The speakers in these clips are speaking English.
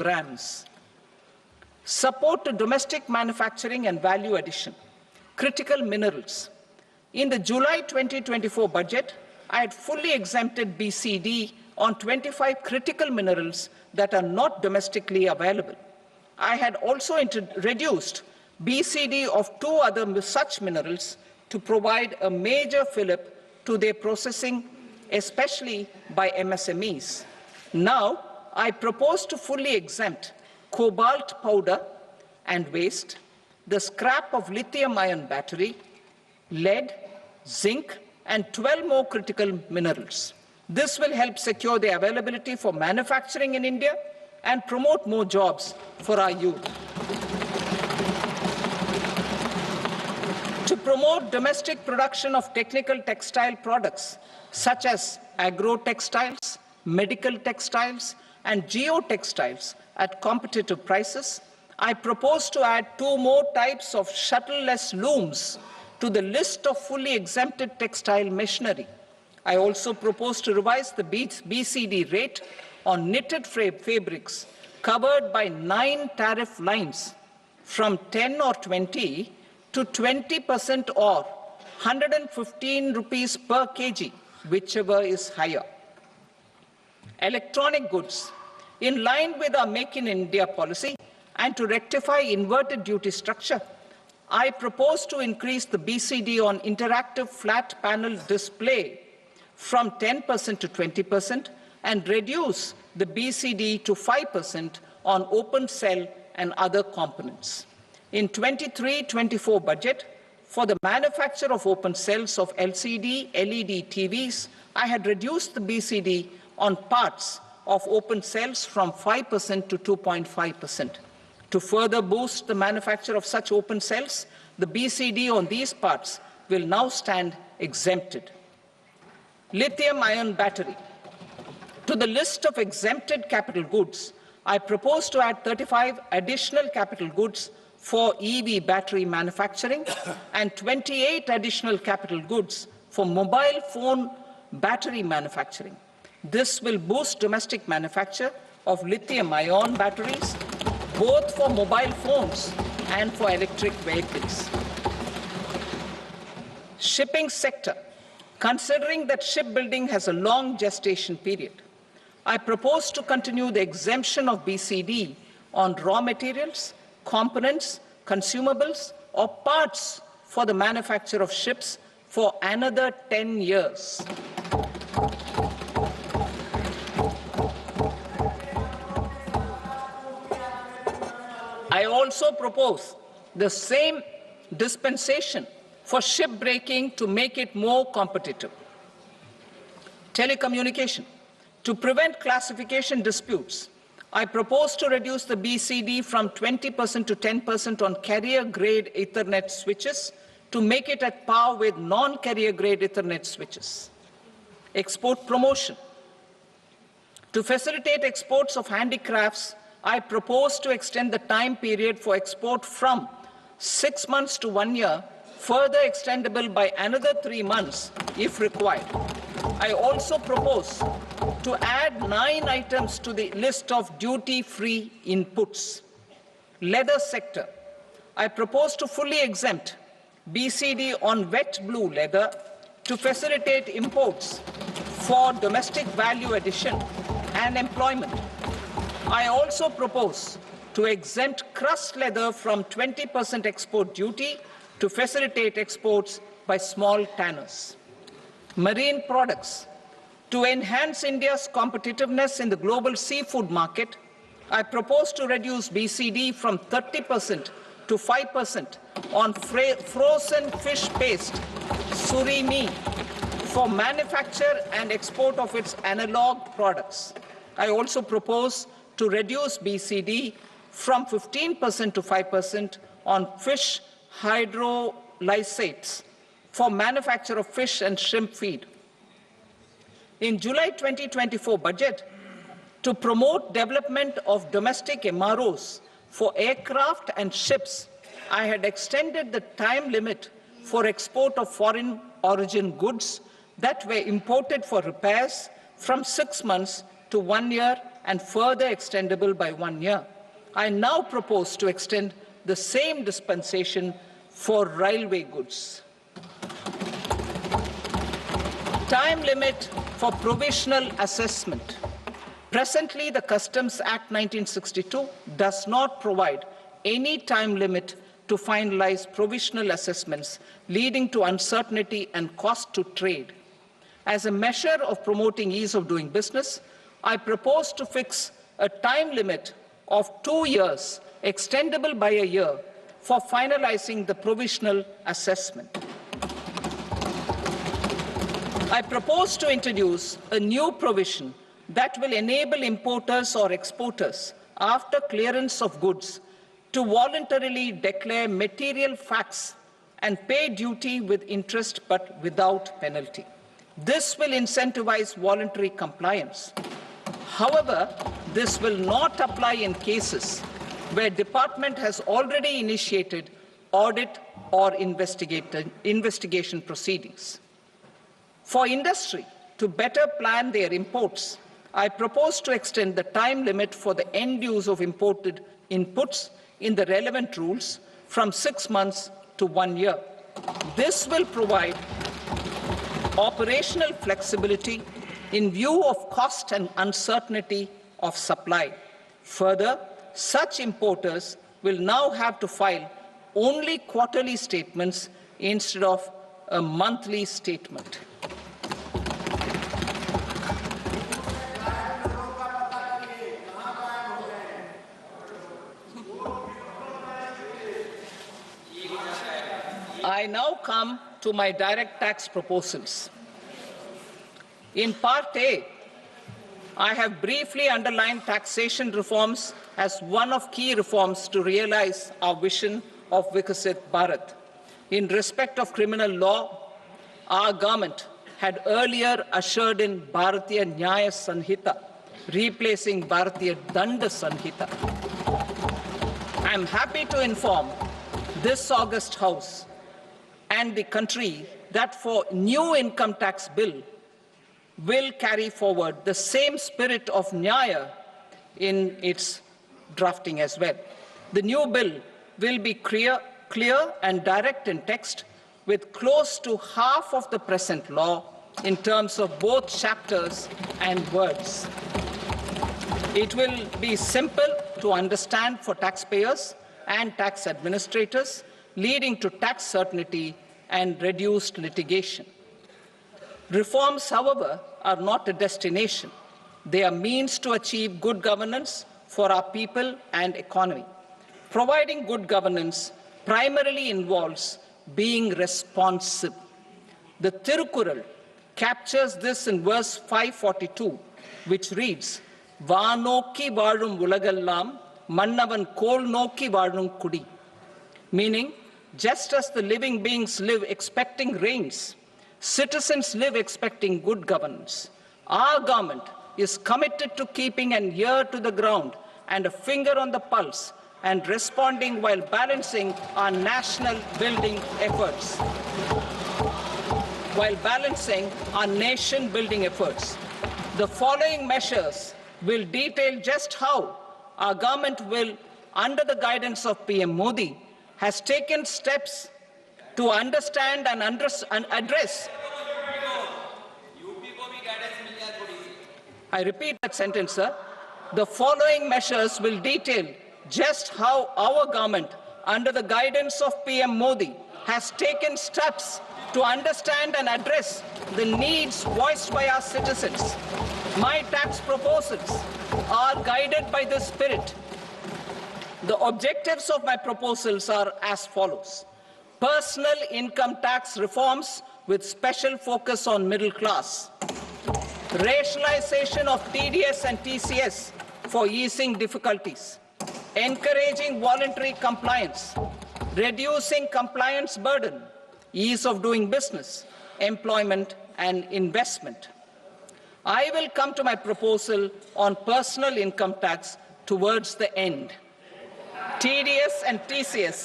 programs. Support to domestic manufacturing and value addition. Critical minerals. In the July 2024 budget, I had fully exempted BCD on 25 critical minerals that are not domestically available. I had also reduced BCD of 2 other such minerals to provide a major fillip to their processing, especially by MSMEs. Now, I propose to fully exempt cobalt powder and waste, the scrap of lithium-ion battery, lead, zinc, and 12 more critical minerals. This will help secure their availability for manufacturing in India and promote more jobs for our youth. To promote domestic production of technical textile products such as agro-textiles, medical textiles, and geotextiles at competitive prices, I propose to add 2 more types of shuttle-less looms to the list of fully exempted textile machinery. I also propose to revise the BCD rate on knitted fabrics covered by 9 tariff lines from 10 or 20 to 20% or 115 rupees per kg, whichever is higher. Electronic goods. In line with our Make in India policy and to rectify inverted duty structure, I propose to increase the BCD on interactive flat panel display from 10% to 20% and reduce the BCD to 5% on open cell and other components. In 23-24 budget, for the manufacture of open cells of LCD, LED TVs, I had reduced the BCD on parts of open cells from 5% to 2.5%. To further boost the manufacture of such open cells, the BCD on these parts will now stand exempted. Lithium-ion battery. To the list of exempted capital goods, I propose to add 35 additional capital goods for EV battery manufacturing and 28 additional capital goods for mobile phone battery manufacturing. This will boost domestic manufacture of lithium-ion batteries, both for mobile phones and for electric vehicles. Shipping sector. Considering that shipbuilding has a long gestation period, I propose to continue the exemption of BCD on raw materials, components, consumables, or parts for the manufacture of ships for another 10 years. I also propose the same dispensation for shipbreaking to make it more competitive. Telecommunication. To prevent classification disputes, I propose to reduce the BCD from 20% to 10% on carrier-grade Ethernet switches to make it at par with non-carrier-grade Ethernet switches. Export promotion. To facilitate exports of handicrafts, I propose to extend the time period for export from 6 months to 1 year, further extendable by another 3 months if required. I also propose to add 9 items to the list of duty-free inputs. Leather sector. I propose to fully exempt BCD on wet blue leather to facilitate imports for domestic value addition and employment. I also propose to exempt crust leather from 20% export duty to facilitate exports by small tanners. Marine products. To enhance India's competitiveness in the global seafood market, I propose to reduce BCD from 30% to 5% on frozen fish paste, surimi, for manufacture and export of its analog products. I also propose to reduce BCD from 15% to 5% on fish hydrolysates for manufacture of fish and shrimp feed. In July 2024 budget, to promote development of domestic MROs for aircraft and ships, I had extended the time limit for export of foreign origin goods that were imported for repairs from 6 months to 1 year and further extendable by 1 year. I now propose to extend the same dispensation for railway goods. Time limit for provisional assessment. Presently, the Customs Act 1962 does not provide any time limit to finalize provisional assessments, leading to uncertainty and cost to trade. As a measure of promoting ease of doing business, I propose to fix a time limit of 2 years, extendable by a year, for finalizing the provisional assessment. I propose to introduce a new provision that will enable importers or exporters, after clearance of goods, to voluntarily declare material facts and pay duty with interest but without penalty. This will incentivize voluntary compliance. However, this will not apply in cases where department has already initiated audit or investigation proceedings. For industry to better plan their imports, I propose to extend the time limit for the end use of imported inputs in the relevant rules from 6 months to 1 year. This will provide operational flexibility in view of cost and uncertainty of supply. Further, such importers will now have to file only quarterly statements instead of a monthly statement. I now come to my direct tax proposals. In Part A, I have briefly underlined taxation reforms as one of key reforms to realize our vision of Vikasit Bharat. In respect of criminal law, our government had earlier ushered in Bharatiya Nyaya Sanhita, replacing Bharatiya Danda Sanhita. I am happy to inform this august House and the country that for new income tax bill will carry forward the same spirit of Nyaya in its drafting as well. The new bill will be clear and direct in text, with close to half of the present law in terms of both chapters and words. It will be simple to understand for taxpayers and tax administrators, leading to tax certainty and reduced litigation. Reforms, however, are not a destination. They are means to achieve good governance for our people and economy. Providing good governance primarily involves being responsive. The Tirukural captures this in verse 542, which reads, "Vaanokki vaazhum ulagallam, mannavan kol nokki vaazhum kudi," meaning, just as the living beings live expecting rains, citizens live expecting good governance. Our government is committed to keeping an ear to the ground and a finger on the pulse and responding while balancing our national building efforts. The following measures will detail just how our government will, under the guidance of PM Modi, has taken steps to understand and address. I repeat that sentence, sir. The following measures will detail just how our government, under the guidance of PM Modi, has taken steps to understand and address the needs voiced by our citizens. My tax proposals are guided by this spirit. The objectives of my proposals are as follows. Personal income tax reforms with special focus on middle class. Rationalization of TDS and TCS for easing difficulties. Encouraging voluntary compliance. Reducing compliance burden. Ease of doing business. Employment and investment. I will come to my proposal on personal income tax towards the end. TDS and TCS,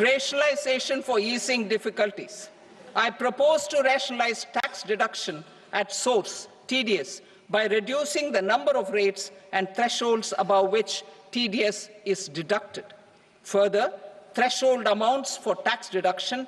rationalization for easing difficulties. I propose to rationalize tax deduction at source, TDS, by reducing the number of rates and thresholds above which TDS is deducted. Further, threshold amounts for tax deduction